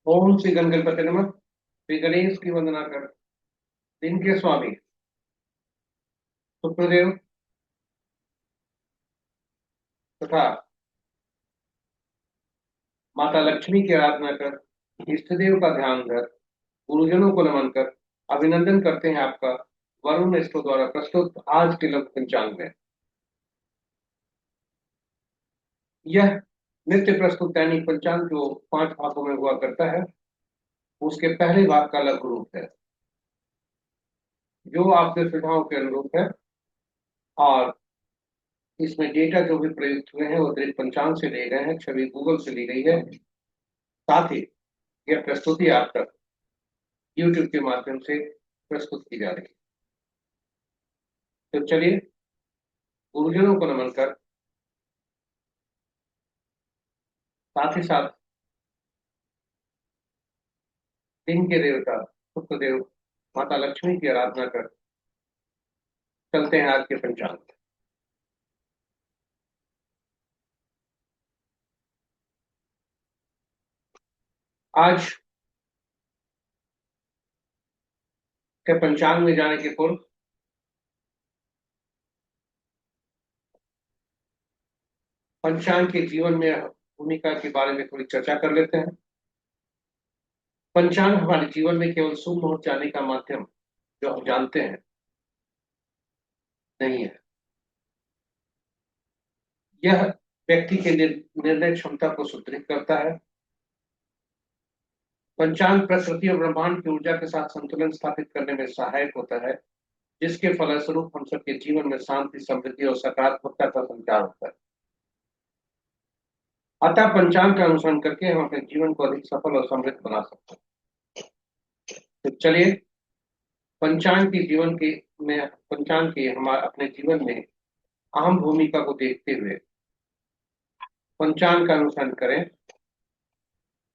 ओम श्री गणगणपति नमः। श्री गणेश की वंदना कर दिन के स्वामी शुक्रदेव तथा माता लक्ष्मी की आराधना कर इष्ट देव का ध्यान कर गुरुजनों को नमन कर अभिनंदन करते हैं आपका वरुण मिश्र द्वारा प्रस्तुत आज के लघु पंचांग में। यह नित्य प्रस्तुत दैनिक पंचांग जो 5 भागों में हुआ करता है, उसके पहले भाग का लघु रूप है जो आपके सुझावों के अनुरूप है। और इसमें डेटा जो भी प्रयुक्त हुए हैं वो दृढ़ पंचांग से लिए गए हैं, छवि गूगल से ली गई है। साथ ही यह प्रस्तुति आप तक यूट्यूब के माध्यम से प्रस्तुत की जा रही है। तो चलिए गुरुजनों को नमन कर साथ ही साथ दिन के देवता शुक्रदेव माता लक्ष्मी की आराधना कर चलते हैं आज के पंचांग। आज के पंचांग में जाने के पूर्व पंचांग के जीवन में भूमिका के बारे में थोड़ी चर्चा कर लेते हैं। पंचांग हमारे जीवन में केवल शुभ मुहूर्त जाने का माध्यम जो हम जानते हैं नहीं है। यह व्यक्ति के निर्णय क्षमता को सुदृढ़ करता है। पंचांग प्रकृति और ब्रह्मांड की ऊर्जा के साथ संतुलन स्थापित करने में सहायक होता है, जिसके फलस्वरूप हम सबके जीवन में शांति, समृद्धि और सकारात्मकता का संचार होता है। अतः पंचांग का अनुसरण करके हम अपने जीवन को अधिक सफल और समृद्ध बना सकते हैं। तो चलिए पंचांग के जीवन के में पंचांग के हमारे अपने जीवन में अहम भूमिका को देखते हुए पंचांग का अनुसरण करें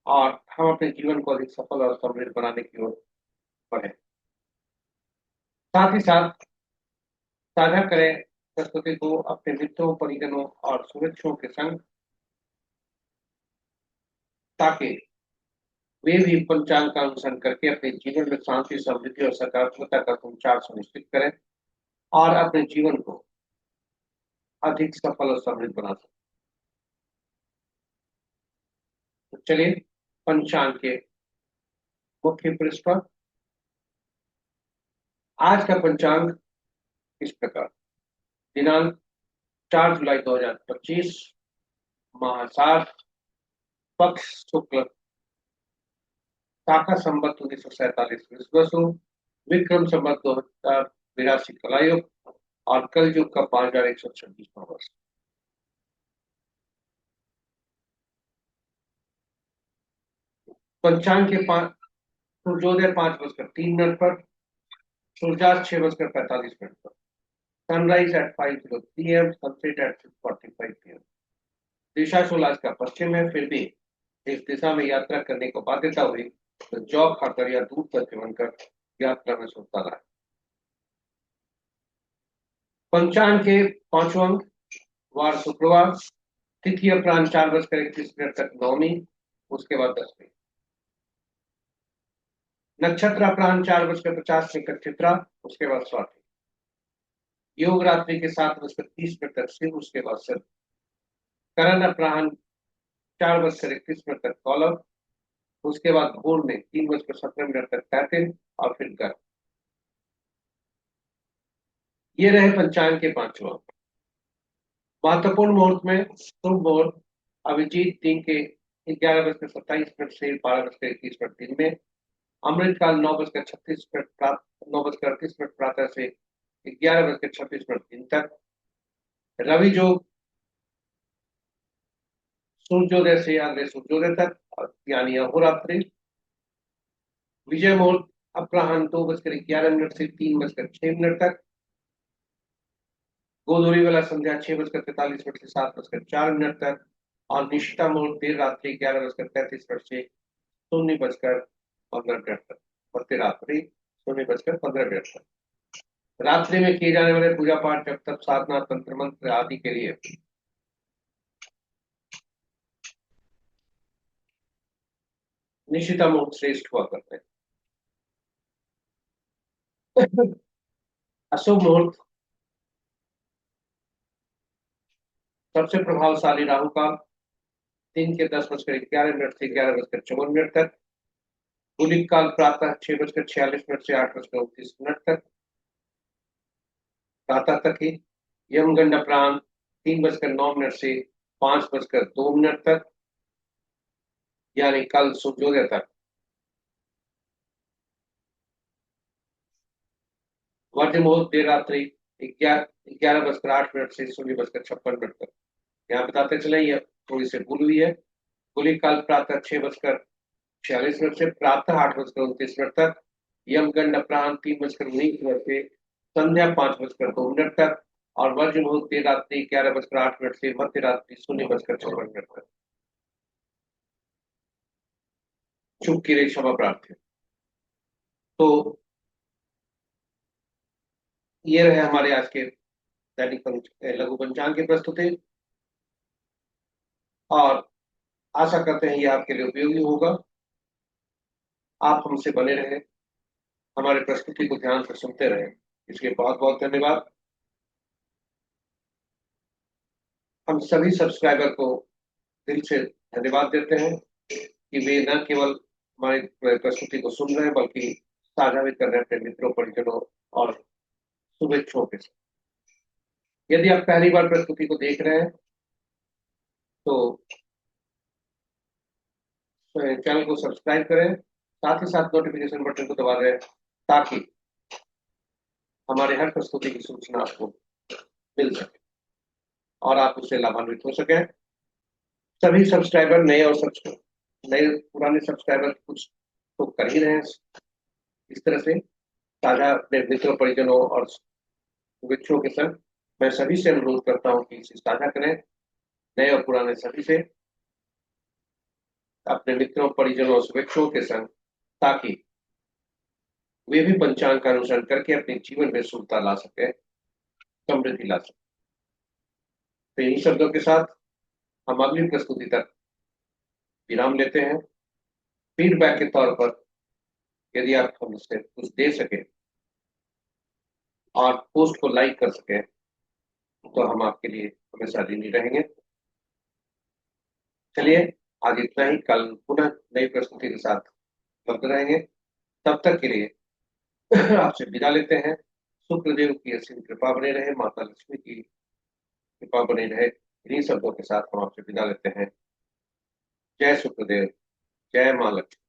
और हम अपने जीवन को अधिक सफल और समृद्ध बनाने की ओर बढ़े। साथ ही साथ साझा करें प्रस्तुति को अपने मित्रों, परिजनों और शुभेच्छुओं के संग, ताकि वे भी पंचांग का अनुसरण करके अपने जीवन में शांति, समृद्धि और सकारात्मकता का संचार सुनिश्चित करें और अपने जीवन को अधिक सफल और समृद्ध बना सकें। तो चलिए पंचांग के मुख्य पृष्ठ पर आज का पंचांग इस प्रकार। दिनांक 4 जुलाई 2025, माह पक्ष शुक्ल, शाखा संवत 1947 विश्वसु, विक्रम संवत 2082 कलायुग और कल युग का 5126 वर्ष। पंचांग के सूर्योदय 5:03 पर, सूर्यास्त 6:45 पर, sunrise at 5:03 PM, sunset at 6:45 PM। दिशा शूल का पश्चिम है, फिर भी इस दिशा में यात्रा करने को बाध्यता हुई तो जौ खाकर या दूध का सेवन कर यात्रा में सुखता रहा। पंचांग के पांचों अंक। वार शुक्रवार, तिथि अपराह्न 4:31 तक नवमी, उसके बाद 10वीं। नक्षत्र अपराह्न 4:50 चित्रा, उसके बाद स्वाति। योग रात्रि के 7:30 तक शिव, उसके बाद सिर। करण अपराह्न 4:31 तक कौलव, उसके बाद भोर में 3:17 तक पैतिल और फिर गर्भ। ये रहे पंचांग के पांचों अंक। महत्वपूर्ण मुहूर्त में शुभ मुहूर्त अभिजीत दिन के 11:27 से 12:21 दिन में, अमृतकाल 9:36 प्रातः से 11:26 दिन तक, रवि जोग सूर्योदय से अगले सूर्योदय तक यानी अहोरात्रि। विजय मुहूर्त अपराह्न 2:11 से 3:06 तक। गोधूली वाला संध्या 6:43 से 7:04 तक और निशिता मुहूर्त देर रात्रि 11:35 से 0:15 तक। मध्य रात्रि 0:15 तक। रात्रि में किए जाने वाले पूजा पाठ, जब तक, साधना, तंत्र मंत्र आदि के लिए निशिता मुहूर्त श्रेष्ठ हुआ करते हैं। अशुभ मुहूर्त, सबसे प्रभावशाली राहु काल 3 के 10 बजकर 11 मिनट से 11 बजकर 54 मिनट तक। गुलिक काल प्रातः 6 बजकर 46 मिनट से 8 बजकर 29 मिनट तक, प्रातः तक ही। यमगंड अपराह्न 3 बजकर 9 मिनट से 5 बजकर 2 मिनट तक, यानी कल सूर्योदय तक। वर्ज मुहूर्त देर रात्रि 11 11 बजकर 8 मिनट से 0 बजकर 56 मिनट तक। यहाँ बताते चले ये थोड़ी सी भूल हुई है। गुलिक काल प्रातः 6 बजकर 46 मिनट से प्रातः 8 बजकर 29 मिनट तक। यमगंड अपराह्न 3 बजकर 19 मिनट से संध्या 5 बजकर 2 मिनट तक। और वर्ज मुहूर्त देर रात्रि 11 बजकर 8 मिनट से मध्य रात्रि 0 बजकर 56 मिनट तक। चूक की रही क्षमा प्रार्थी। तो ये रहे हमारे आज के दैनिक लघु पंचांग की प्रस्तुति, और आशा करते हैं ये आपके लिए उपयोगी होगा। आप हमसे बने रहे, हमारे प्रस्तुति को ध्यान से सुनते रहे, इसलिए बहुत बहुत धन्यवाद। हम सभी सब्सक्राइबर को दिल से धन्यवाद देते हैं कि वे न केवल हमारी प्रस्तुति को सुन रहे हैं, बल्कि साझा भी कर रहे हैं अपने मित्रों, परिजनों और शुभेच्छुओं के साथ। यदि आप पहली बार प्रस्तुति को देख रहे हैं तो चैनल को सब्सक्राइब करें, साथ ही साथ नोटिफिकेशन बटन को दबा दें, ताकि हमारे हर प्रस्तुति की सूचना आपको मिल सके और आप उससे लाभान्वित हो सके। सभी सब्सक्राइबर नए और नए पुराने सब्सक्राइबर कुछ तो कर ही रहे हैं इस तरह से साझा अपने मित्रों, परिजनों और शुभेच्छुओं के संग। मैं सभी से अनुरोध करता हूँ कि इसे साझा करें, नए और पुराने सभी से, अपने मित्रों, परिजनों और शुभेच्छुओं के संग, ताकि वे भी पंचांग का अनुसरण करके अपने जीवन में शुभता ला सके, समृद्धि ला सके। तो इन्हीं शब्दों के साथ हम अगली प्रस्तुति तक विराम लेते हैं। फीडबैक के तौर पर यदि आप हमसे कुछ दे सके और पोस्ट को लाइक कर सके तो हम आपके लिए हमेशा ऋणी रहेंगे। चलिए, आज इतना ही। कल पुनः नई प्रस्तुति के साथ उपलब्ध रहेंगे। तब तक के लिए आपसे विदा लेते हैं। शुक्रदेव की असीम कृपा बने रहे, माता लक्ष्मी की कृपा बनी रहे, इन्हीं शब्दों के साथ हम आपसे विदा लेते हैं। जय शुक्रदेव, जय माँ लक्ष्मी।